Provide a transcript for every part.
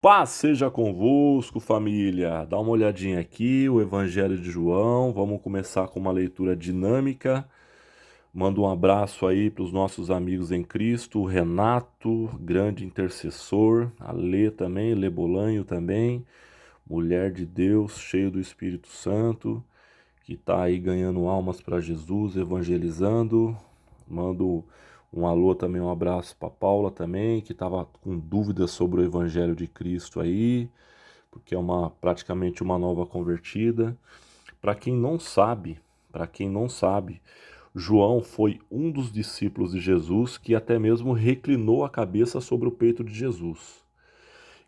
Paz seja convosco, família. Dá uma olhadinha aqui, o Evangelho de João. Vamos começar com uma leitura dinâmica. Mando um abraço aí para os nossos amigos em Cristo, o Renato, grande intercessor, a Lê também, Lê Bolanho também, mulher de Deus, cheio do Espírito Santo, que está aí ganhando almas para Jesus, evangelizando. Mando um alô também, um abraço para Paula também, que estava com dúvidas sobre o Evangelho de Cristo aí, porque é praticamente uma nova convertida. Para quem não sabe, para quem não sabe, João foi um dos discípulos de Jesus que até mesmo reclinou a cabeça sobre o peito de Jesus.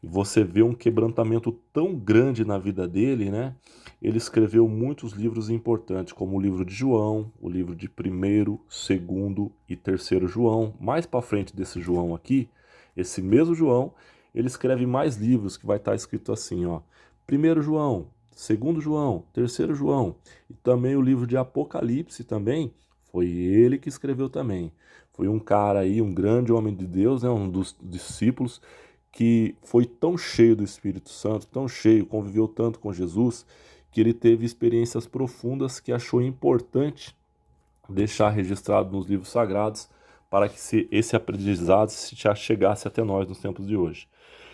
E você vê um quebrantamento tão grande na vida dele, né? Ele escreveu muitos livros importantes, como o livro de João, o livro de primeiro, segundo e terceiro João. Mais para frente desse João aqui, esse mesmo João, ele escreve mais livros que vai estar escrito assim, ó. Primeiro João, segundo João, terceiro João e também o livro de Apocalipse também foi ele que escreveu também. Foi um cara aí, um grande homem de Deus, né, um dos discípulos que foi tão cheio do Espírito Santo, tão cheio, conviveu tanto com Jesus, que ele teve experiências profundas que achou importante deixar registrado nos livros sagrados para que esse aprendizado chegasse até nós nos tempos de hoje.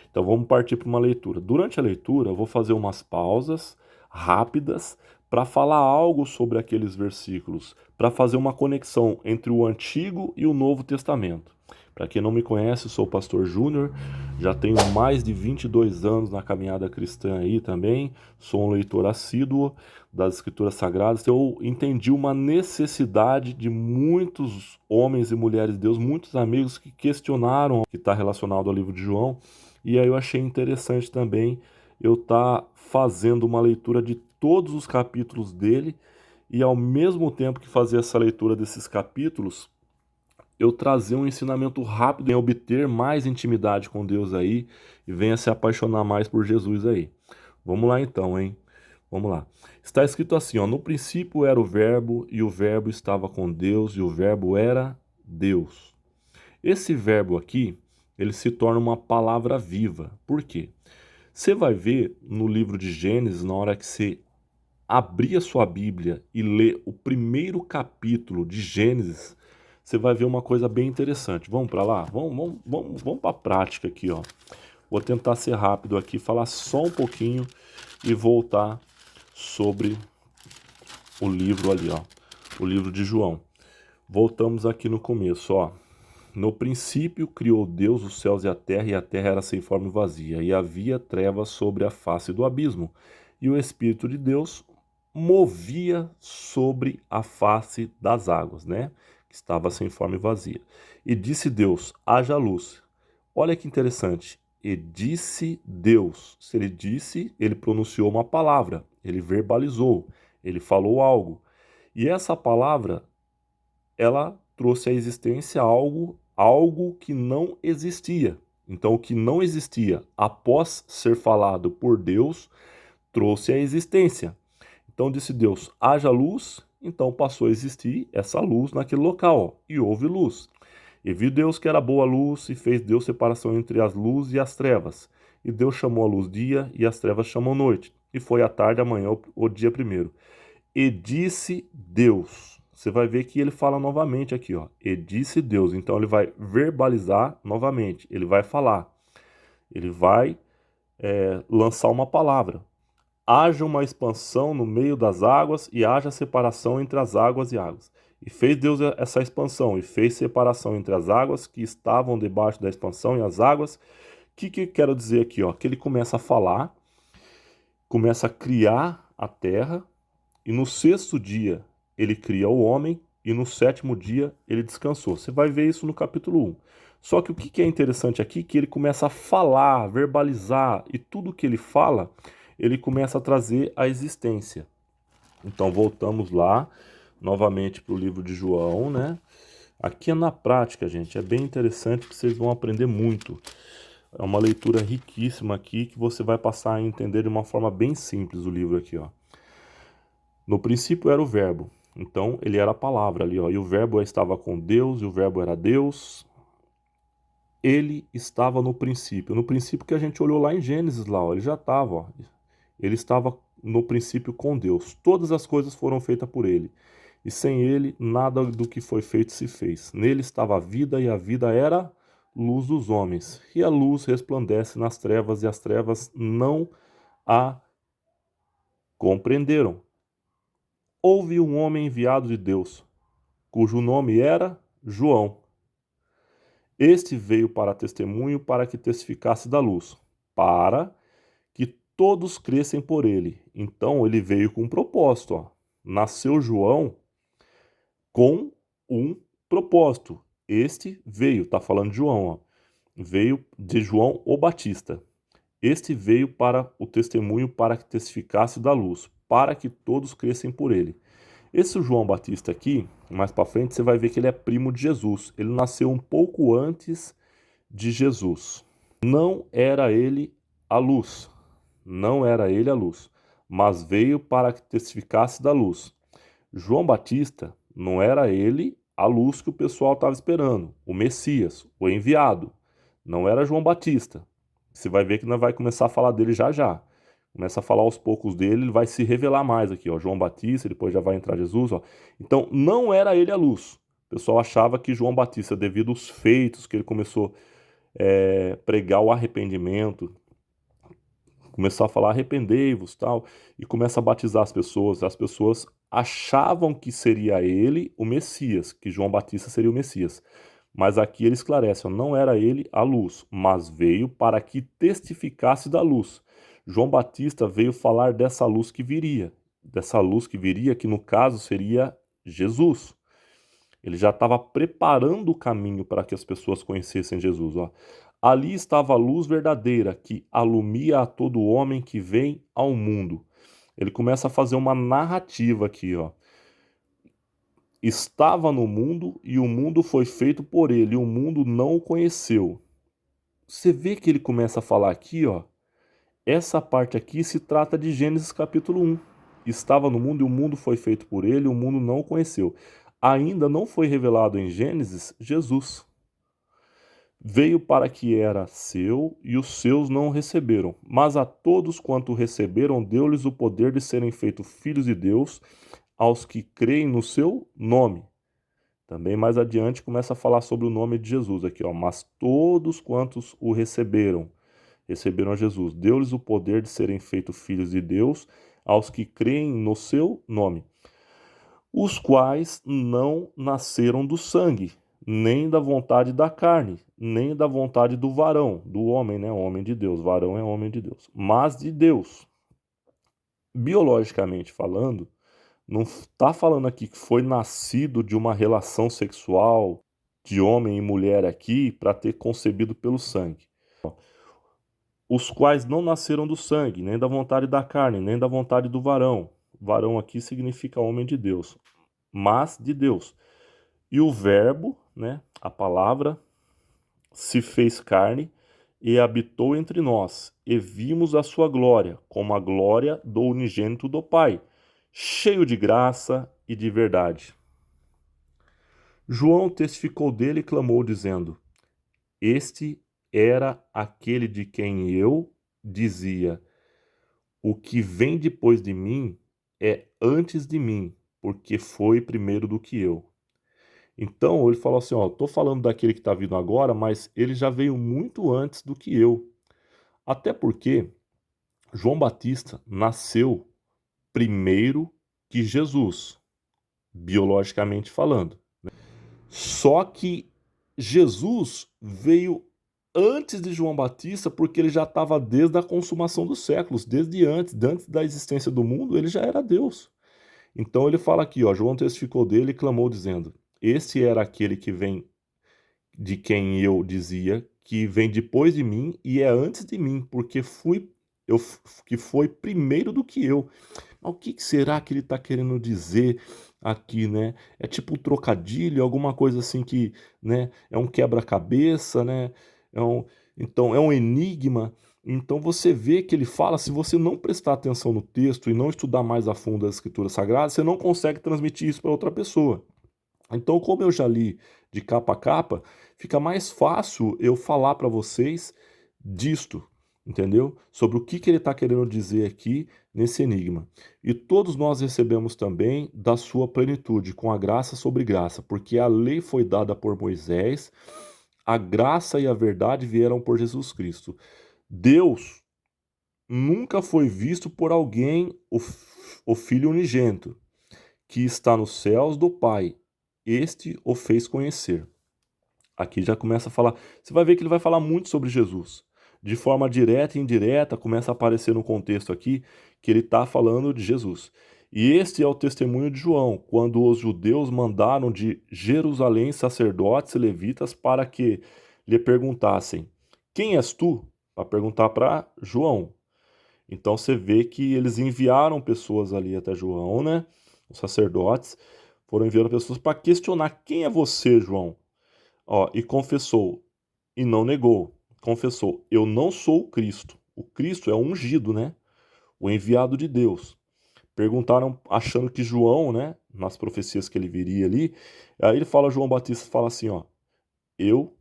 Então vamos partir para uma leitura. Durante a leitura, eu vou fazer umas pausas rápidas para falar algo sobre aqueles versículos, para fazer uma conexão entre o Antigo e o Novo Testamento. Para quem não me conhece, sou o pastor Júnior, já tenho mais de 22 anos na caminhada cristã aí também, sou um leitor assíduo das Escrituras Sagradas. Eu entendi uma necessidade de muitos homens e mulheres de Deus, muitos amigos que questionaram o que está relacionado ao livro de João, e aí eu achei interessante também eu estar fazendo uma leitura de todos os capítulos dele e ao mesmo tempo que fazer essa leitura desses capítulos, eu trazer um ensinamento rápido em obter mais intimidade com Deus aí e venha se apaixonar mais por Jesus aí. Vamos lá então, hein? Vamos lá. Está escrito assim, ó, no princípio era o verbo e o verbo estava com Deus e o verbo era Deus. Esse verbo aqui, ele se torna uma palavra viva. Por quê? Você vai ver no livro de Gênesis, na hora que você abrir a sua Bíblia e ler o primeiro capítulo de Gênesis, você vai ver uma coisa bem interessante. Vamos para lá? Vamos para a prática aqui, ó. Vou tentar ser rápido aqui, falar só um pouquinho e voltar sobre o livro ali, ó. O livro de João. Voltamos aqui no começo, ó. No princípio criou Deus os céus e a terra era sem forma e vazia, e havia trevas sobre a face do abismo, e o Espírito de Deus movia sobre a face das águas, né? Que estava sem forma e vazia. E disse Deus: haja luz. Olha que interessante. E disse Deus. Se ele disse, ele pronunciou uma palavra, ele verbalizou, ele falou algo. E essa palavra ela trouxe à existência algo que não existia. Então, o que não existia após ser falado por Deus trouxe à existência. Então, disse Deus: haja luz. Então passou a existir essa luz naquele local, ó, e houve luz. E viu Deus que era boa a luz, e fez Deus separação entre as luzes e as trevas. E Deus chamou a luz dia, e as trevas chamou noite. E foi a tarde, amanhã, o dia primeiro. E disse Deus. Você vai ver que ele fala novamente aqui, ó. E disse Deus. Então ele vai verbalizar novamente. Ele vai falar. Ele vai lançar uma palavra. Haja uma expansão no meio das águas e haja separação entre as águas e águas. E fez Deus essa expansão e fez separação entre as águas que estavam debaixo da expansão e as águas. O que eu quero dizer aqui, ó? Que ele começa a falar, começa a criar a terra, e no sexto dia ele cria o homem, e no sétimo dia ele descansou. Você vai ver isso no capítulo 1. Só que o que é interessante aqui é que ele começa a falar, verbalizar, e tudo que ele fala, ele começa a trazer a existência. Então voltamos lá, novamente para o livro de João, né? Aqui é na prática, gente, é bem interessante que vocês vão aprender muito. É uma leitura riquíssima aqui que você vai passar a entender de uma forma bem simples o livro aqui, ó. No princípio era o verbo, então ele era a palavra ali, ó. E o verbo estava com Deus, e o verbo era Deus. Ele estava no princípio. No princípio que a gente olhou lá em Gênesis, lá, ó, ele já estava, ó. Ele estava no princípio com Deus. Todas as coisas foram feitas por ele. E sem ele, nada do que foi feito se fez. Nele estava a vida, e a vida era luz dos homens. E a luz resplandece nas trevas, e as trevas não a compreenderam. Houve um homem enviado de Deus, cujo nome era João. Este veio para testemunho, para que testificasse da luz, para que todos crescem por ele. Então ele veio com um propósito. Ó. Nasceu João com um propósito. Este veio, está falando de João, ó, veio de João o Batista. Este veio para o testemunho, para que testificasse da luz, para que todos crescem por ele. Esse João Batista aqui, mais para frente, você vai ver que ele é primo de Jesus. Ele nasceu um pouco antes de Jesus. Não era ele a luz, não era ele a luz, mas veio para que testificasse da luz. João Batista não era ele a luz que o pessoal estava esperando, o Messias, o enviado. Não era João Batista. Você vai ver que nós vai começar a falar dele já já. Começa a falar aos poucos dele, ele vai se revelar mais aqui, ó. João Batista, depois já vai entrar Jesus, ó. Então, não era ele a luz. O pessoal achava que João Batista, devido aos feitos que ele começou a pregar o arrependimento, começou a falar arrependei-vos, tal, e começa a batizar as pessoas. As pessoas achavam que seria ele o Messias, que João Batista seria o Messias. Mas aqui ele esclarece, ó, não era ele a luz, mas veio para que testificasse da luz. João Batista veio falar dessa luz que viria, que no caso seria Jesus. Ele já estava preparando o caminho para que as pessoas conhecessem Jesus. Ó. Ali estava a luz verdadeira que alumia a todo homem que vem ao mundo. Ele começa a fazer uma narrativa aqui, ó. Estava no mundo e o mundo foi feito por ele, e o mundo não o conheceu. Você vê que ele começa a falar aqui, ó. Essa parte aqui se trata de Gênesis capítulo 1. Estava no mundo e o mundo foi feito por ele, e o mundo não o conheceu. Ainda não foi revelado em Gênesis Jesus. Veio para que era seu e os seus não o receberam. Mas a todos quanto o receberam, deu-lhes o poder de serem feitos filhos de Deus, aos que creem no seu nome. Também mais adiante começa a falar sobre o nome de Jesus aqui, ó. Mas todos quantos o receberam a Jesus. Deu-lhes o poder de serem feitos filhos de Deus, aos que creem no seu nome, os quais não nasceram do sangue, nem da vontade da carne, nem da vontade do varão, do homem, né? Homem de Deus, varão é homem de Deus, mas de Deus. Biologicamente falando, não está falando aqui que foi nascido de uma relação sexual de homem e mulher aqui para ter concebido pelo sangue. Os quais não nasceram do sangue, nem da vontade da carne, nem da vontade do varão. Varão aqui significa homem de Deus, mas de Deus. E o verbo, né, a palavra, se fez carne e habitou entre nós, e vimos a sua glória, como a glória do unigênito do Pai, cheio de graça e de verdade. João testificou dele e clamou, dizendo: Este era aquele de quem eu dizia: o que vem depois de mim é antes de mim, porque foi primeiro do que eu. Então ele falou assim: ó, estou falando daquele que está vindo agora, mas ele já veio muito antes do que eu. Até porque João Batista nasceu primeiro que Jesus, biologicamente falando. Só que Jesus veio antes de João Batista, porque ele já estava desde a consumação dos séculos, desde antes da existência do mundo, ele já era Deus. Então ele fala aqui, ó, João testificou dele e clamou dizendo: Este era aquele que vem, de quem eu dizia, que vem depois de mim e é antes de mim, porque que foi primeiro do que eu. Mas o que será que ele está querendo dizer aqui, né? É tipo um trocadilho, alguma coisa assim que, né, é um quebra-cabeça, né? Então é um enigma. Então você vê que ele fala, se você não prestar atenção no texto e não estudar mais a fundo as escrituras sagradas, você não consegue transmitir isso para outra pessoa. Então, como eu já li de capa a capa, fica mais fácil eu falar para vocês disto, entendeu? Sobre o que ele está querendo dizer aqui nesse enigma. E todos nós recebemos também da sua plenitude, com a graça sobre graça, porque a lei foi dada por Moisés, a graça e a verdade vieram por Jesus Cristo. Deus nunca foi visto por alguém, o Filho unigênito, que está nos céus do Pai. Este o fez conhecer. Aqui já começa a falar. Você vai ver que ele vai falar muito sobre Jesus. De forma direta e indireta, começa a aparecer no contexto aqui que ele está falando de Jesus. E este é o testemunho de João, quando os judeus mandaram de Jerusalém sacerdotes e levitas para que lhe perguntassem: Quem és tu? Para perguntar para João. Então você vê que eles enviaram pessoas ali até João, né? Os sacerdotes foram enviando pessoas para questionar: Quem é você, João? Ó, e confessou, e não negou. Confessou: Eu não sou o Cristo. O Cristo é o ungido, né? O enviado de Deus. Perguntaram, achando que João, né? Nas profecias que ele viria ali. Aí ele fala, João Batista fala assim: Ó, eu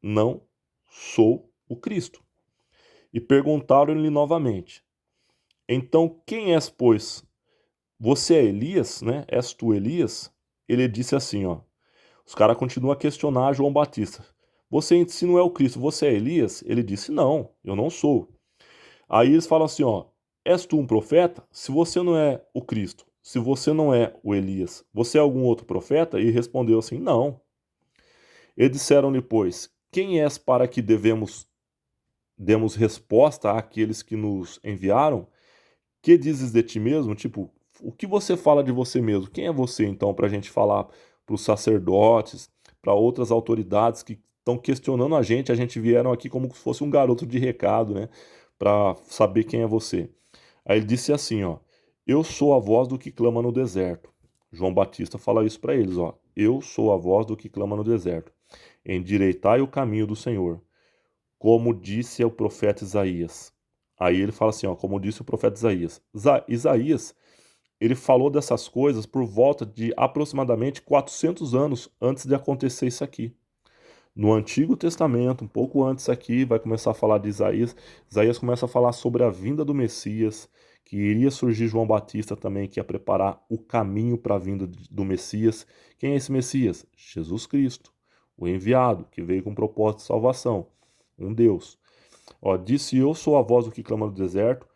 não sou o Cristo. E perguntaram-lhe novamente: Então quem és, pois? Você é Elias, né? És tu Elias? Ele disse assim, ó. Os caras continuam a questionar João Batista. Você, se não é o Cristo, você é Elias? Ele disse, não, eu não sou. Aí eles falam assim, ó, és tu um profeta? Se você não é o Cristo, se você não é o Elias, você é algum outro profeta? E respondeu assim, não. E disseram-lhe, pois, quem és para que demos resposta àqueles que nos enviaram? Que dizes de ti mesmo? Tipo, o que você fala de você mesmo? Quem é você, então, para a gente falar para os sacerdotes, para outras autoridades que estão questionando a gente vieram aqui como se fosse um garoto de recado, né? Para saber quem é você. Aí ele disse assim, ó, eu sou a voz do que clama no deserto. João Batista fala isso para eles, ó, eu sou a voz do que clama no deserto. Endireitai o caminho do Senhor, como disse o profeta Isaías. Aí ele fala assim, ó, como disse o profeta Isaías. Isaías, ele falou dessas coisas por volta de aproximadamente 400 anos antes de acontecer isso aqui. No Antigo Testamento, um pouco antes aqui, vai começar a falar de Isaías. Isaías começa a falar sobre a vinda do Messias, que iria surgir João Batista também, que ia preparar o caminho para a vinda do Messias. Quem é esse Messias? Jesus Cristo, o enviado, que veio com propósito de salvação, um Deus. Ó, disse eu sou a voz do que clama no deserto.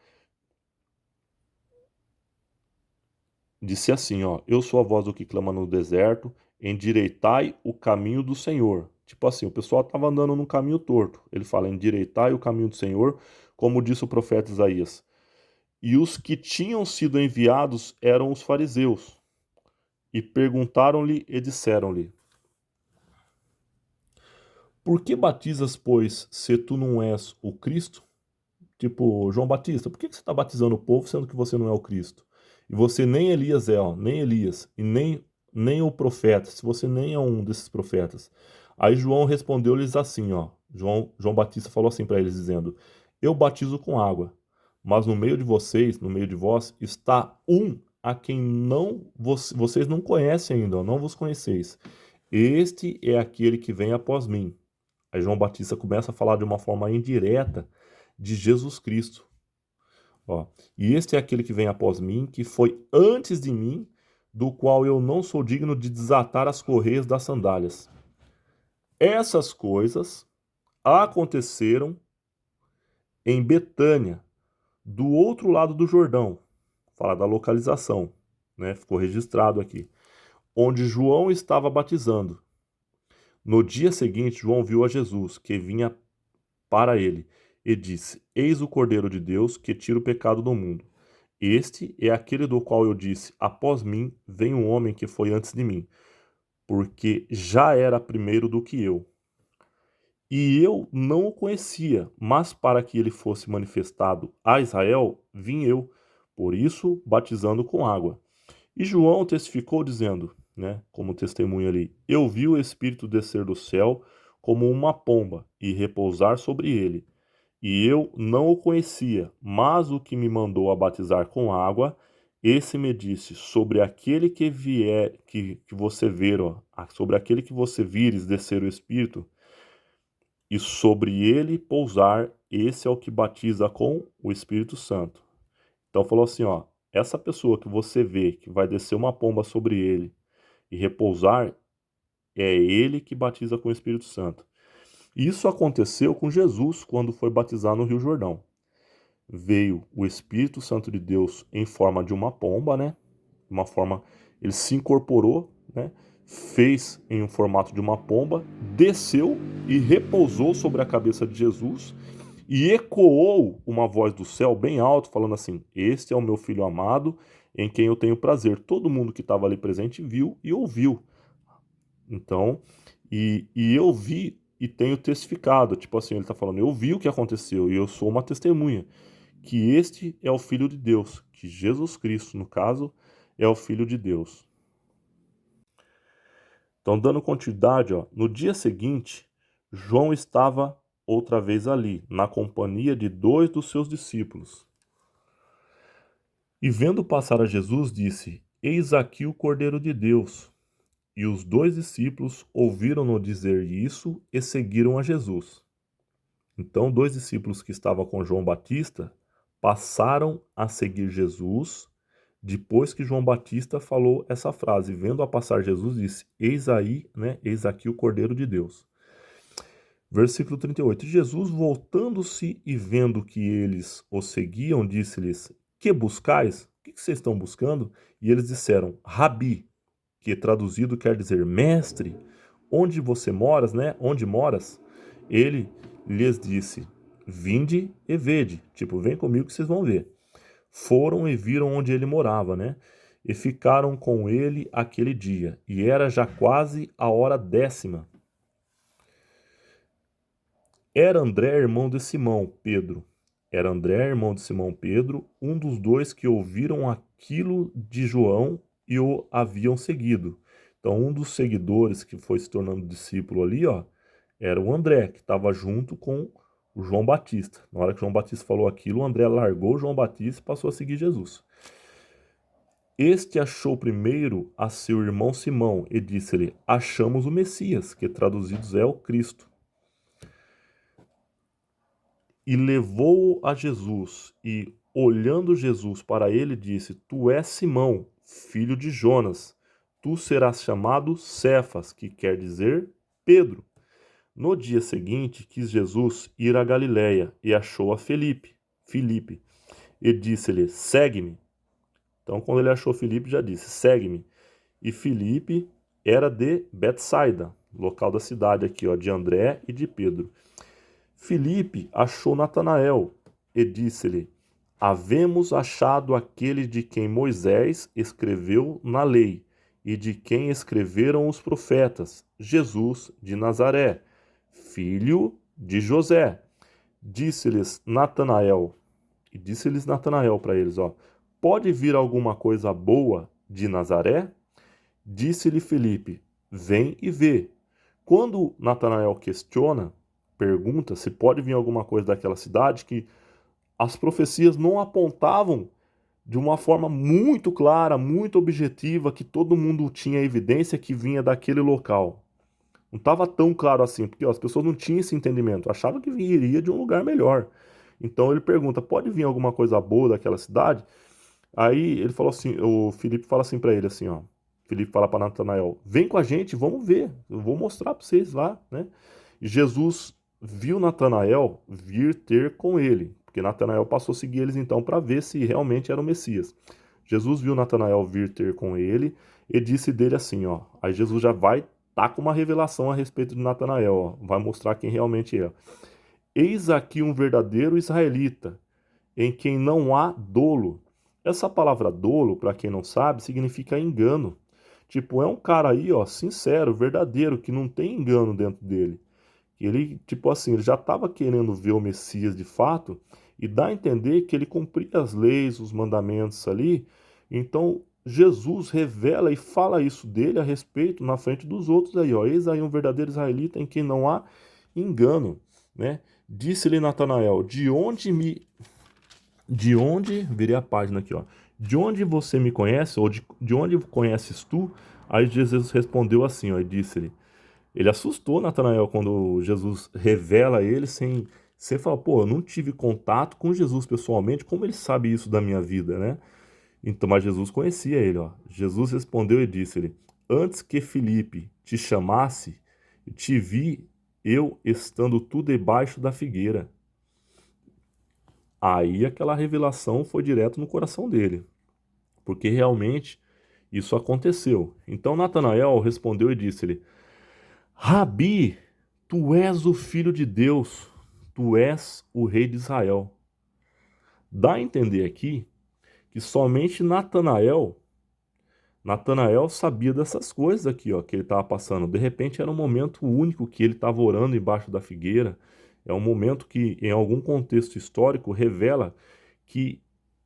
Disse assim, ó, eu sou a voz do que clama no deserto, endireitai o caminho do Senhor. Tipo assim, o pessoal estava andando num caminho torto. Ele fala, endireitai o caminho do Senhor, como disse o profeta Isaías. E os que tinham sido enviados eram os fariseus. E perguntaram-lhe e disseram-lhe, por que batizas, pois, se tu não és o Cristo? Tipo, João Batista, por que você está batizando o povo sendo que você não é o Cristo? E você nem Elias é, ó, nem Elias, e nem o profeta, se você nem é um desses profetas. Aí João respondeu-lhes assim, ó. João Batista falou assim para eles, dizendo: Eu batizo com água, mas no meio de vocês, no meio de vós, está um a quem não vocês não conhecem ainda, ó, não vos conheceis. Este é aquele que vem após mim. Aí João Batista começa a falar de uma forma indireta de Jesus Cristo. Ó, e este é aquele que vem após mim, que foi antes de mim, do qual eu não sou digno de desatar as correias das sandálias. Essas coisas aconteceram em Betânia, do outro lado do Jordão. Fala da localização, né? Ficou registrado aqui. Onde João estava batizando. No dia seguinte, João viu a Jesus, que vinha para ele, e disse: Eis o Cordeiro de Deus que tira o pecado do mundo. Este é aquele do qual eu disse: Após mim vem um homem que foi antes de mim, porque já era primeiro do que eu. E eu não o conhecia, mas para que ele fosse manifestado a Israel, vim eu, por isso batizando com água. E João testificou dizendo, né, como testemunho ali: Eu vi o Espírito descer do céu como uma pomba e repousar sobre ele. E eu não o conhecia, mas o que me mandou a batizar com água, Esse me disse, sobre aquele que vier, que você ver, ó, sobre aquele que você vires descer o Espírito, e sobre ele pousar, esse é o que batiza com o Espírito Santo. Então falou assim, ó, essa pessoa que você vê, que vai descer uma pomba sobre ele e repousar, é ele que batiza com o Espírito Santo. Isso aconteceu com Jesus quando foi batizado no Rio Jordão. Veio o Espírito Santo de Deus em forma de uma pomba, né? Uma forma, ele se incorporou, né? Fez em um formato de uma pomba, desceu e repousou sobre a cabeça de Jesus e ecoou uma voz do céu bem alto, falando assim: Este é o meu filho amado, em quem eu tenho prazer. Todo mundo que estava ali presente viu e ouviu. Então, e eu vi e tenho testificado. Tipo assim, ele está falando: Eu vi o que aconteceu e eu sou uma testemunha. Que este é o Filho de Deus, que Jesus Cristo, no caso, é o Filho de Deus. Então, dando continuidade, ó, no dia seguinte, João estava outra vez ali, na companhia de 2 dos seus discípulos. E vendo passar a Jesus, disse: Eis aqui o Cordeiro de Deus. E os 2 discípulos ouviram-no dizer isso e seguiram a Jesus. Então, 2 discípulos que estavam com João Batista passaram a seguir Jesus depois que João Batista falou essa frase. Vendo a passar Jesus, disse: Eis aí, né? Eis aqui o Cordeiro de Deus. Versículo 38. Jesus, voltando-se e vendo que eles o seguiam, disse-lhes: Que buscais? O que vocês estão buscando? E eles disseram: Rabi, que traduzido quer dizer mestre. Onde você moras, né? Onde moras? Ele lhes disse: Vinde e vede. Tipo, vem comigo que vocês vão ver. Foram e viram onde ele morava, né? E ficaram com ele aquele dia. E era já quase a hora 10ª. Era André, irmão de Simão, Pedro. Era André, irmão de Simão Pedro, um dos 2 que ouviram aquilo de João e o haviam seguido. Então, um dos seguidores que foi se tornando discípulo ali, ó, era o André, que estava junto com o João Batista. Na hora que João Batista falou aquilo, o André largou João Batista e passou a seguir Jesus. Este achou primeiro a seu irmão Simão e disse-lhe: Achamos o Messias, que traduzidos é o Cristo. E levou-o a Jesus, e, olhando Jesus para ele, disse: Tu és Simão, filho de Jonas. Tu serás chamado Cefas, que quer dizer Pedro. No dia seguinte, quis Jesus ir a Galiléia, e achou a Filipe, e disse-lhe: Segue-me. Então, quando ele achou Filipe, já disse: Segue-me. E Filipe era de Betsaida, local da cidade aqui, ó, de André e de Pedro. Filipe achou Natanael e disse-lhe: Havemos achado aquele de quem Moisés escreveu na lei e de quem escreveram os profetas, Jesus de Nazaré, filho de José. Disse-lhes Natanael, para eles, ó: Pode vir alguma coisa boa de Nazaré? Disse-lhe Filipe: Vem e vê. Quando Natanael pergunta se pode vir alguma coisa daquela cidade, que as profecias não apontavam de uma forma muito clara, muito objetiva, que todo mundo tinha evidência que vinha daquele local. Não estava tão claro assim, porque ó, as pessoas não tinham esse entendimento, achavam que viria de um lugar melhor. Então ele pergunta: pode vir alguma coisa boa daquela cidade? Aí ele falou assim, o Filipe fala assim para ele assim, ó. Filipe fala para Natanael: vem com a gente, vamos ver, eu vou mostrar para vocês lá, né? E Jesus viu Natanael vir ter com ele, porque Natanael passou a seguir eles então para ver se realmente era o Messias. Jesus viu Natanael vir ter com ele e disse dele assim, ó. Aí Jesus já vai com uma revelação a respeito de Natanael, ó, vai mostrar quem realmente é. Eis aqui um verdadeiro israelita, em quem não há dolo. Essa palavra dolo, para quem não sabe, significa engano. Tipo, é um cara aí, ó, sincero, verdadeiro, que não tem engano dentro dele. Ele, tipo assim, ele já estava querendo ver o Messias de fato e dá a entender que ele cumpria as leis, os mandamentos ali. Então, Jesus revela e fala isso dele a respeito na frente dos outros aí, ó. Eis aí um verdadeiro israelita em quem não há engano, né? Disse-lhe Natanael: virei a página aqui, ó. de onde você me conhece? Ou de onde conheces tu? Aí Jesus respondeu assim, ó, e disse-lhe, ele assustou Natanael quando Jesus revela a ele sem... Você fala, pô, eu não tive contato com Jesus pessoalmente, como ele sabe isso da minha vida, né? Então, mas Jesus conhecia ele, ó. Jesus respondeu e disse-lhe, antes que Filipe te chamasse, te vi eu estando tu debaixo da figueira. Aí aquela revelação foi direto no coração dele, porque realmente isso aconteceu. Então Natanael respondeu e disse-lhe, Rabi, tu és o filho de Deus, tu és o rei de Israel. Dá a entender aqui que somente Natanael sabia dessas coisas aqui, ó, que ele estava passando. De repente era um momento único que ele estava orando embaixo da figueira. É um momento que, em algum contexto histórico, revela que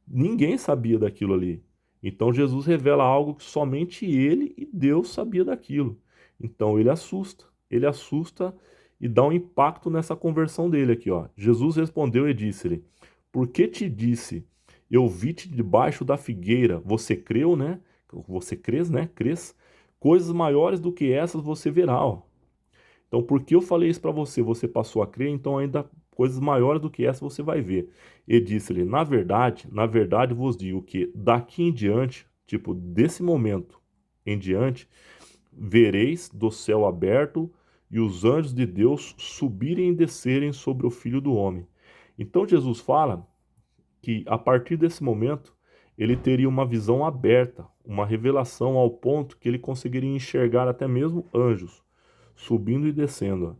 ninguém sabia daquilo ali. Então Jesus revela algo que somente ele e Deus sabia daquilo. Então ele assusta e dá um impacto nessa conversão dele aqui, ó. Jesus respondeu e disse-lhe: Por que te disse, eu vi-te debaixo da figueira? Você creu, né? Você crês, né? Crês? Coisas maiores do que essas você verá, ó. Então, porque eu falei isso para você, você passou a crer, então ainda coisas maiores do que essa você vai ver. E disse-lhe: na verdade vos digo que daqui em diante, tipo, desse momento em diante, vereis do céu aberto e os anjos de Deus subirem e descerem sobre o Filho do Homem. Então Jesus fala que a partir desse momento ele teria uma visão aberta, uma revelação ao ponto que ele conseguiria enxergar até mesmo anjos subindo e descendo.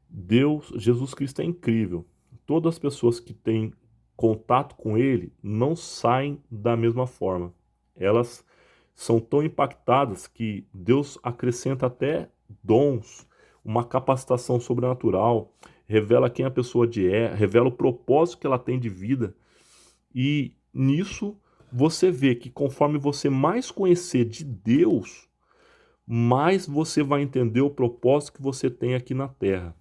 Deus, Jesus Cristo é incrível. Todas as pessoas que têm contato com ele não saem da mesma forma. Elas são tão impactadas que Deus acrescenta até dons, uma capacitação sobrenatural, revela quem a pessoa é, revela o propósito que ela tem de vida. E nisso você vê que conforme você mais conhecer de Deus, mais você vai entender o propósito que você tem aqui na Terra.